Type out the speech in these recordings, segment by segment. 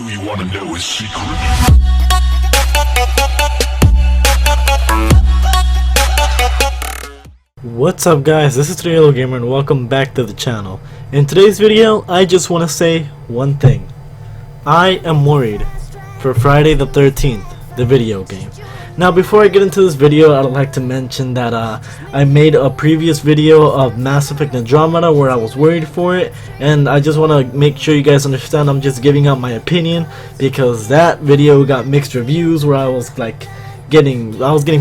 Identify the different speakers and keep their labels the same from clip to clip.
Speaker 1: you wanna know his secret?
Speaker 2: What's up guys, this is Triolo Gamer and welcome back to the channel. In today's video, I just want to say one thing. I am worried for Friday the 13th, the video game. Now before I get into this video, I'd like to mention that I made a previous video of Mass Effect Andromeda where I was worried for it, and I just want to make sure you guys understand I'm just giving out my opinion, because that video got mixed reviews where I was getting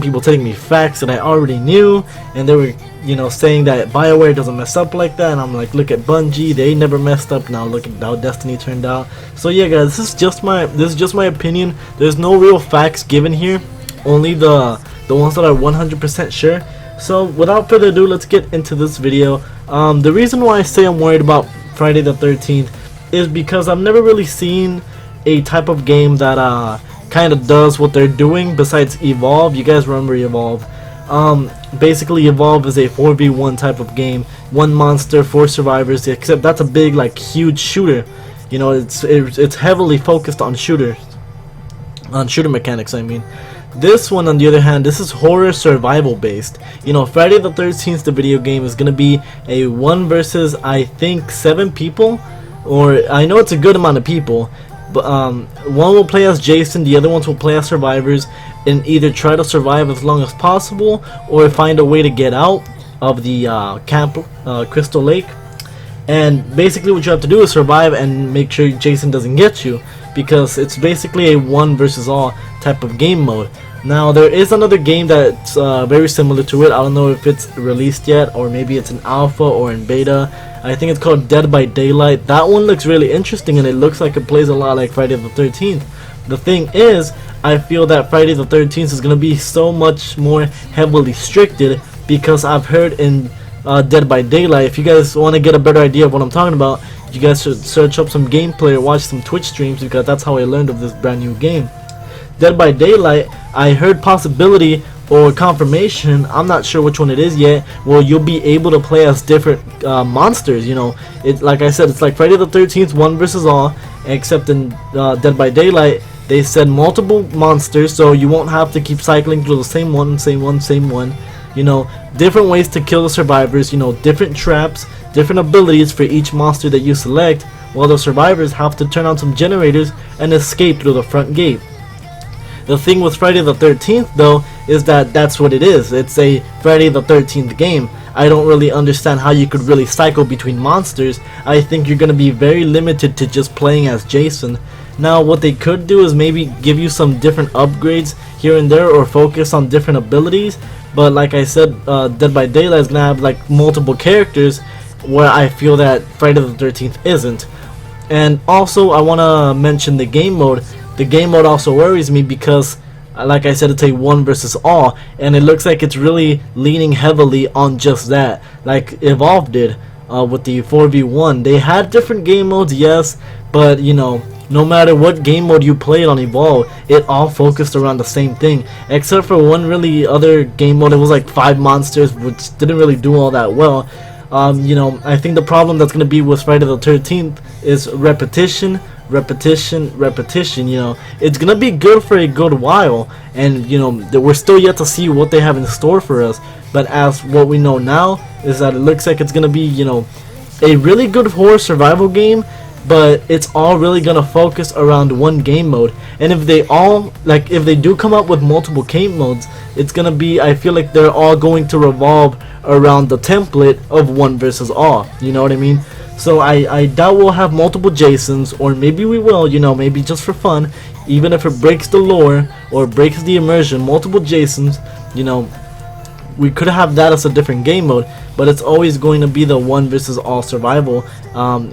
Speaker 2: people telling me facts that I already knew, and they were, you know, saying that BioWare doesn't mess up like that, and I'm like, look at Bungie, they never messed up. Now look at how Destiny turned out. So yeah guys, this is just my opinion. There's no real facts given here, only the ones that are 100% sure. So without further ado, let's get into this video. The reason why I say I'm worried about Friday the 13th is because I've never really seen a type of game that kind of does what they're doing besides Evolve. You guys remember Evolve? Basically Evolve is a 4v1 type of game, one monster, 4 survivors, except that's a big, like, huge shooter. You know, it's heavily focused on shooter mechanics, I mean. This one, on the other hand, this is horror survival based. You know, Friday the 13th, the video game, is gonna be a 1 versus, I think, 7 people, or I know it's a good amount of people. But one will play as Jason, the other ones will play as survivors, and either try to survive as long as possible or find a way to get out of the camp, Crystal Lake. And basically what you have to do is survive and make sure Jason doesn't get you, because it's basically a 1 versus all type of game mode. Now there is another game that's very similar to it. I don't know if it's released yet, or maybe it's in alpha or in beta. I think it's called Dead by Daylight. That one looks really interesting, and it looks like it plays a lot like Friday the 13th. The thing is, I feel that Friday the 13th is going to be so much more heavily restricted, because I've heard in Dead by Daylight, if you guys want to get a better idea of what I'm talking about, you guys should search up some gameplay or watch some Twitch streams, because that's how I learned of this brand new game. Dead by Daylight, I heard possibility or confirmation, I'm not sure which one it is yet, where you'll be able to play as different monsters. You know, it, like I said, it's like Friday the 13th 1 versus all, except in Dead by Daylight they said multiple monsters, so you won't have to keep cycling through the same one. You know, different ways to kill the survivors, you know, different traps, different abilities for each monster that you select, while the survivors have to turn on some generators and escape through the front gate. The thing with Friday the 13th though is that that's what it is. It's a Friday the 13th game. I don't really understand how you could really cycle between monsters. I think you're going to be very limited to just playing as Jason. Now what they could do is maybe give you some different upgrades here and there, or focus on different abilities. But like I said, Dead by Daylight is going to have like multiple characters, where I feel that Friday the 13th isn't. And also I want to mention the game mode. The game mode also worries me because, like I said, it's a 1 versus all, and it looks like it's really leaning heavily on just that, like Evolve did with the 4v1. They had different game modes, yes, but you know, no matter what game mode you played on Evolve, it all focused around the same thing, except for one really other game mode. It was like 5 monsters, which didn't really do all that well. You know, I think the problem that's going to be with Friday the 13th is repetition. You know, it's gonna be good for a good while, and you know, we're still yet to see what they have in store for us. But as what we know now is that it looks like it's gonna be, you know, a really good horror survival game, but it's all really gonna focus around one game mode. And if they do come up with multiple game modes, it's gonna be, I feel like they're all going to revolve around the template of 1 versus all. You know what I mean? So I doubt we'll have multiple Jasons, or maybe we will, you know, maybe just for fun, even if it breaks the lore or breaks the immersion, multiple Jasons, you know, we could have that as a different game mode, but it's always going to be the 1 versus all survival.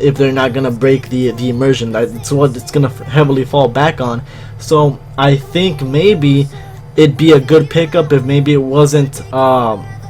Speaker 2: If they're not going to break the immersion, that's what it's going to heavily fall back on. So I think maybe it'd be a good pickup if maybe it wasn't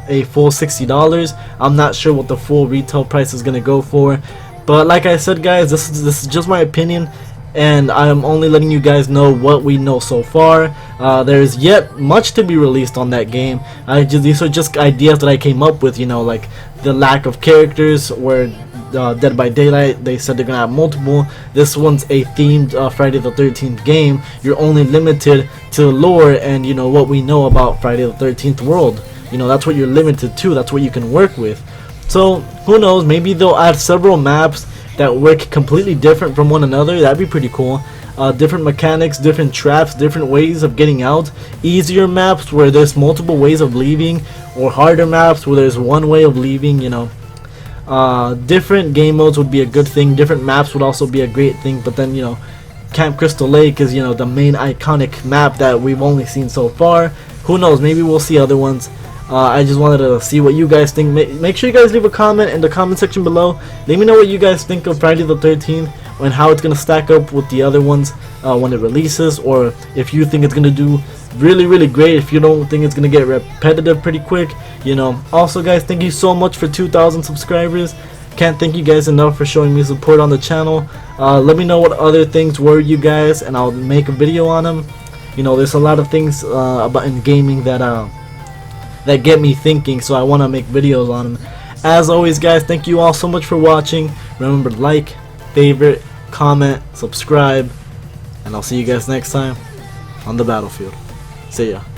Speaker 2: a full $60. I'm not sure what the full retail price is gonna go for, but like I said guys, this is just my opinion, and I'm only letting you guys know what we know so far. There is yet much to be released on that game. These are just ideas that I came up with, you know, like the lack of characters, where Dead by Daylight, they said they're gonna have multiple. This one's a themed Friday the 13th game. You're only limited to lore and you know what we know about Friday the 13th world. You know, that's what you're limited to. That's what you can work with. So who knows? Maybe they'll add several maps that work completely different from one another. That'd be pretty cool. Different mechanics, different traps, different ways of getting out. Easier maps where there's multiple ways of leaving, or harder maps where there's one way of leaving. You know, different game modes would be a good thing. Different maps would also be a great thing. But then, you know, Camp Crystal Lake is, you know, the main iconic map that we've only seen so far. Who knows? Maybe we'll see other ones. I just wanted to see what you guys think. Make sure you guys leave a comment in the comment section below. Let me know what you guys think of Friday the 13th and how it's going to stack up with the other ones when it releases, or if you think it's going to do really great, if you don't think it's going to get repetitive pretty quick, you know. Also guys, thank you so much for 2,000 subscribers. Can't thank you guys enough for showing me support on the channel. Let me know what other things worry you guys and I'll make a video on them. You know, there's a lot of things about in gaming that that get me thinking, so I want to make videos on them. As always guys, thank you all so much for watching. Remember to like, favorite, comment, subscribe, and I'll see you guys next time on the battlefield. See ya.